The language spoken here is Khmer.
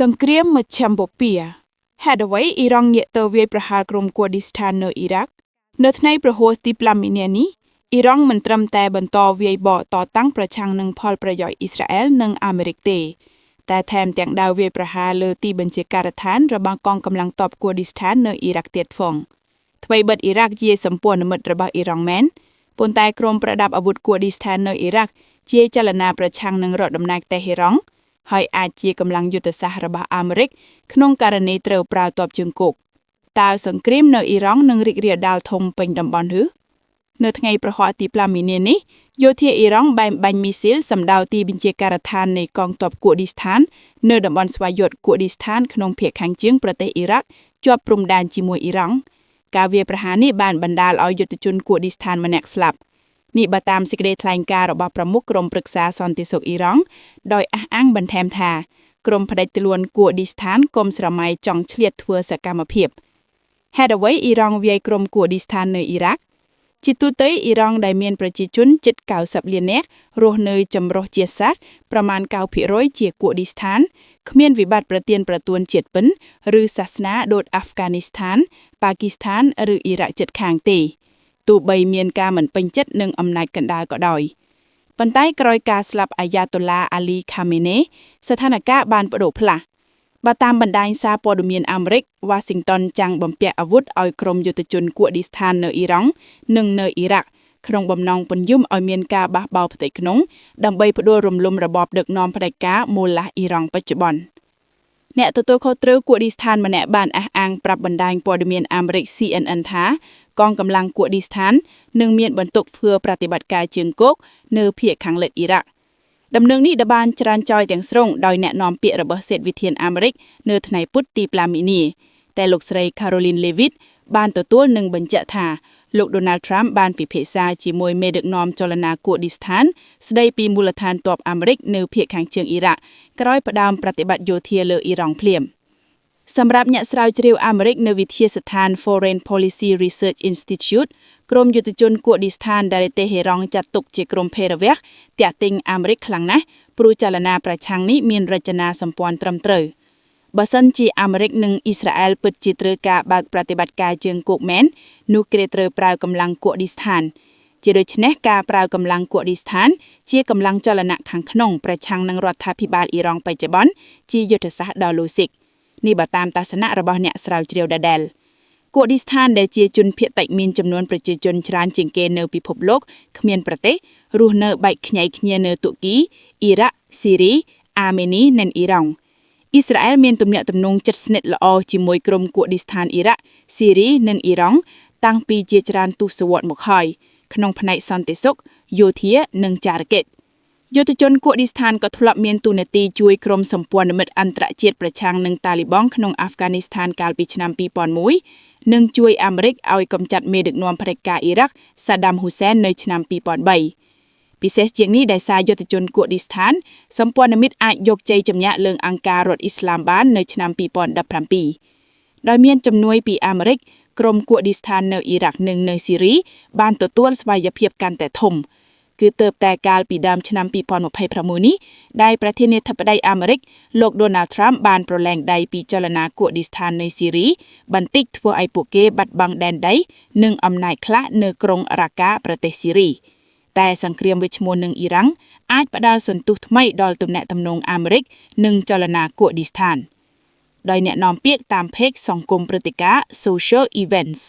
សង្គ្រាមមជ្ឈមបូព៌ាហេតុអ្វីអ៊ីរ៉ង់ងាកទៅវាយប្រហារក្រុមគូឌីស្ថាននៅអ៊ីរ៉ាក់នៅថ្ងៃប្រហ័សទី5មីនានេះអ៊ីរ៉ង់មិនត្រឹមតែបន្តវាយបកតតាំងប្រឆាំងនឹងផលប្រយោជន៍អ៊ីស្រាអែលនិងអាមេរិកទេតែថែមទាំងដាវវាយប្រហារលើទីបញ្ជាការដ្ឋានរបស់កងកម្លាំងទ័ពគូឌីស្ថាននៅអ៊ីរ៉ាក់ទៀតផងថ្មីបិទអ៊ីរ៉ាក់ជាសម្ព័ន្ធមិត្តរបស់អ៊ីរ៉ង់មែនប៉ុន្តែក្រុមប្រដាប់អាវុធគូឌីស្ថាននៅអ៊ីរ៉ាក់ជាចលនាប្រឆាំងនឹងរដ្ឋតំណាងតេហេរ៉ង់ហើយអាចជាកម្លាំងយុទ្ធសាស្ត្ររបស់អាមេរិកក្នុងករណីត្រូវប្រើទ័ពជើងគោកតើសង្គ្រាមនៅអ៊ីរ៉ង់នឹងរីករាលដាលធំពេញតំបន់ឬនៅថ្ងៃប្រហ័សទី5មីនានេះយោធាអ៊ីរ៉ង់បែងបាញ់មីស៊ីលសម្ដៅទីបញ្ជាការដ្ឋាននៃកងទ័ពគូឌីស្ថាននៅតំបន់ស្វយ័តគូឌីស្ថានក្នុងភាគខាងជើងប្រទេសអ៊ីរ៉ាក់ជាប់ព្រំដែនជាមួយអ៊ីរ៉ង់ការវាយប្រហារនេះបានបណ្ដាលឲ្យយុទ្ធជនគូឌីស្ថានម្នាក់ស្លាប់នេះបើតាមសេចក្តីថ្លែងការណ៍របស់ប្រមុខក្រុមប្រឹក្សាសន្តិសុខអ៊ីរ៉ង់ដោយអះអាងបន្ថែមថាក្រុមផ្ដេចខ្លួនគូឌីស្ថានកុំស្រមៃចង់ឆ្លៀតធ្វើសកម្មភាពហេតុអ្វីអ៊ីរ៉ង់វាយក្រុមគូឌីស្ថាននៅអ៊ីរ៉ាក់ជាទូទៅអ៊ីរ៉ង់ដែលមានប្រជាជនជិត90លាននាក់រស់នៅចម្រុះជាសាសប្រមាណ 9% ជាគូឌីស្ថានគ្មានវិបត្តិប្រទានប្រទួនជាតិពិនឬសាសនាដូចអាហ្វហ្គានីស្ថានប៉ាគីស្ថានឬអ៊ីរ៉ាក់ជិតខាងទេទោះបីមានការមិនពេញចិត្តនឹងអំណាចកណ្ដាលក៏ដោយប៉ុន្តែក្រោយការស្លាប់អាយ៉ាតូឡាអាលីខាមេនេស្ថានភាពបានប្តូរផ្លាស់បើតាមបណ្ដាញសារព័ត៌មានអាមេរិក Washington ចាំងបំពាក់អាវុធឲ្យក្រុមយុទ្ធជនគូឌីស្ថាននៅអ៊ីរ៉ង់និងនៅអ៊ីរ៉ាក់ក្នុងបំណងពន្យំឲ្យមានការបះបោរផ្ទៃក្នុងដើម្បីផ្ដួលរំលំរបបដឹកនាំផ្ដាច់ការមូលឡាស់អ៊ីរ៉ង់បច្ចុប្បន្នអ្នកទទួលខុសត្រូវគូឌីស្ថានម្នាក់បានអះអាងប្រាប់បណ្ដាញព័ត៌មានអាមេរិក CNN ថាកងកម្លាំងគូឌីស្ថាននឹងមានបន្ទុកធ្វើប្រតិបត្តិការជើងគោកនៅភាគខាងលិចអ៊ីរ៉ាក់ដំណឹងនេះបានច្រានចោយទាំងស្រុងដោយអ្នកនាំពាក្យរបស់សេតវិធានអាមេរិកនៅថ្ងៃពុធទី5មីនាតែលោកស្រី Caroline Leavitt បានទទួលនិងបញ្ជាក់ថាលោក Donald Trump បានពិភាក្សាជាមួយមេដឹកនាំចលនាគូឌីស្ថានស្ដីពីមូលដ្ឋានទ័ពអាមេរិកនៅភាគខាងជើងអ៊ីរ៉ាក់ក្រោយផ្ដើមប្រតិបត្តិយោធាលើអ៊ីរ៉ង់ភ្លាមសម្រាប់អ្នកស្រាវជ្រាវអាមេរិកនៅវិទ្យាស្ថាន Foreign Policy Research Institute ក្រុមយុទ្ធជនគូឌីស្ថានដែលតេហេរ៉ង់ចាត់ទុកជាក្រុមភេរវះទាក់ទិញអាមេរិកខ្លាំងណាស់ព្រោះចលនាប្រឆាំងនេះមានរចនាសម្ព័ន្ធត្រឹមត្រូវបើសិនជាអាមេរិកនិងអ៊ីស្រាអែលពិតជាត្រូវការបើកប្រតិបត្តិការជើងគោកមែននោះគេត្រូវប្រើកម្លាំងគូឌីស្ថានជាដូច្នេះការប្រើកម្លាំងគូឌីស្ថានជាកម្លាំងចលនាខាងក្នុងប្រឆាំងនឹងរដ្ឋាភិបាលអ៊ីរ៉ង់បច្ចុប្បន្នជាយុទ្ធសាស្ត្រដ៏ឡូស៊ីកនេះបើតាមទស្សនៈរបស់អ្នកស្រាវជ្រាវដដែលគូឌីស្ថានដែលជាជនភៀសតិចមានចំនួនប្រជាជនច្រើនជាងគេនៅពិភពលោកគ្មានប្រទេសរស់នៅបែកខ្ញែកគ្នានៅទូគីអ៊ីរ៉ាក់ស៊ីរីអាមេនីនិងអ៊ីរ៉ង់អ៊ីស្រាអែលមានទំនាក់ទំនងជិតស្និទ្ធល្អជាមួយក្រុមគូឌីស្ថានអ៊ីរ៉ាក់ស៊ីរីនិងអ៊ីរ៉ង់តាំងពីជាច្រើនទសវត្សរ៍មកហើយក្នុងផ្នែកសន្តិសុខយោធានិងចារកិច្ចយុទ្ធជនគូឌីស្ថានក៏ធ្លាប់មានតួនាទីជួយក្រុមសម្ព័ន្ធមិត្តអន្តរជាតិប្រឆាំងនឹងតាលីបង់ក្នុងអាហ្វហ្គានីស្ថានកាលពីឆ្នាំ2001និងជួយអាមេរិកឲ្យកម្ចាត់មេដឹកនាំផ្ដាច់ការអ៊ីរ៉ាក់សាដាមហ៊ូសែននៅឆ្នាំ2003ពិសេសជាងនេះដោយសារយុទ្ធជនគូឌីស្ថានសម្ព័ន្ធមិត្តអាចយកជ័យជំនះលើអង្គការរដ្ឋអ៊ីស្លាមបាននៅឆ្នាំ2017ដោយមានជំនួយពីអាមេរិកក្រុមគូឌីស្ថាននៅអ៊ីរ៉ាក់និងនៅស៊ីរីបានទទួលស្វ័យភាពកាន់តែធំគឺទើបតែកាលពីដើមឆ្នាំ2026នេះដែលប្រធានាធិបតីអាមេរិកលោក Donald Trump បានប្រឡែងដៃពីចលនាគូឌីស្ថាននៅស៊ីរីបន្តិចធ្វើឲ្យពួកគេបាត់បង់ដែនដីនិងអំណាចខ្លះនៅក្រុងរ៉ាកាប្រទេសស៊ីរីតែសង្គ្រាមវិឈ្មោះនឹងអ៊ីរ៉ាំងអាចផ្ដល់សន្ទុះថ្មីដល់ទំនាក់ទំនងអាមេរិកនិងចលនាគូឌីស្ថានដោយអ្នកនាំពាក្យតាម Page សង្គមព្រឹត្តិការណ៍ Social Events